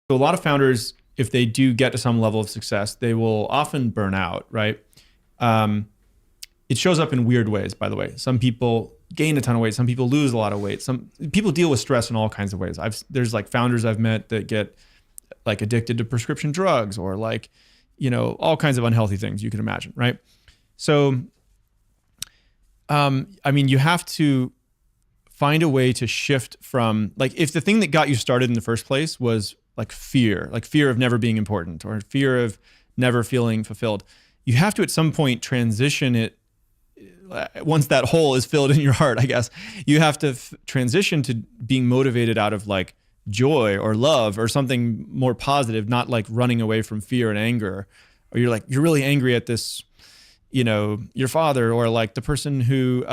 So a lot of founders, if they do get to some level of success, they will often burn out, right? It shows up in weird ways, by the way. Some people gain a ton of weight. Some people lose a lot of weight. Some people deal with stress in all kinds of ways. There's like founders I've met that get like addicted to prescription drugs or like, all kinds of unhealthy things you can imagine, right? So, you have to find a way to shift from, like, if the thing that got you started in the first place was like fear of never being important or fear of never feeling fulfilled, you have to at some point transition it. Once that hole is filled in your heart, I guess, you have to transition to being motivated out of like joy or love or something more positive, not like running away from fear and anger. Or you're really angry at this, your father, or like the person who,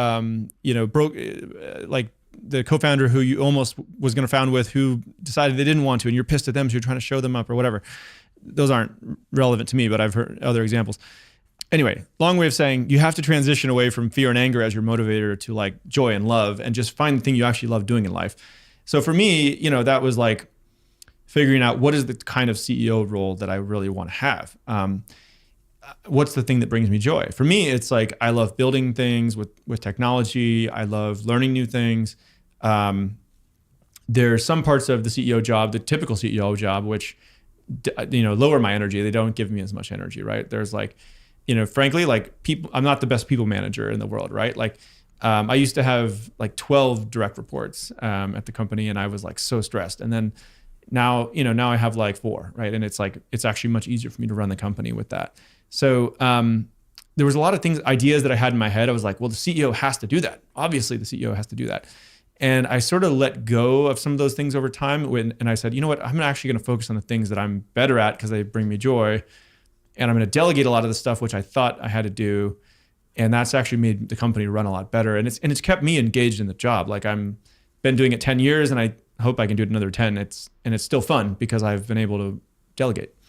broke, like the co-founder who you almost was going to found with, who decided they didn't want to, and you're pissed at them, so you're trying to show them up or whatever. Those aren't relevant to me, but I've heard other examples. Anyway, long way of saying you have to transition away from fear and anger as your motivator to like joy and love, and just find the thing you actually love doing in life. So for me, that was like figuring out what is the kind of CEO role that I really want to have. What's the thing that brings me joy? For me, it's like I love building things with technology. I love learning new things. There's some parts of the CEO job, the typical CEO job, which lower my energy. They don't give me as much energy, right? There's like, frankly, like I'm not the best people manager in the world, right? Like, I used to have like 12 direct reports at the company, and I was like so stressed. And then now I have like 4, right? And it's like, it's actually much easier for me to run the company with that. So there was a lot of ideas that I had in my head. I was like, well, the CEO has to do that. Obviously the CEO has to do that. And I sort of let go of some of those things over time. And I said, you know what, I'm actually going to focus on the things that I'm better at because they bring me joy. And I'm going to delegate a lot of the stuff which I thought I had to do. And that's actually made the company run a lot better. And it's kept me engaged in the job. Like I'm been doing it 10 years and I hope I can do it another 10. It's still fun because I've been able to delegate.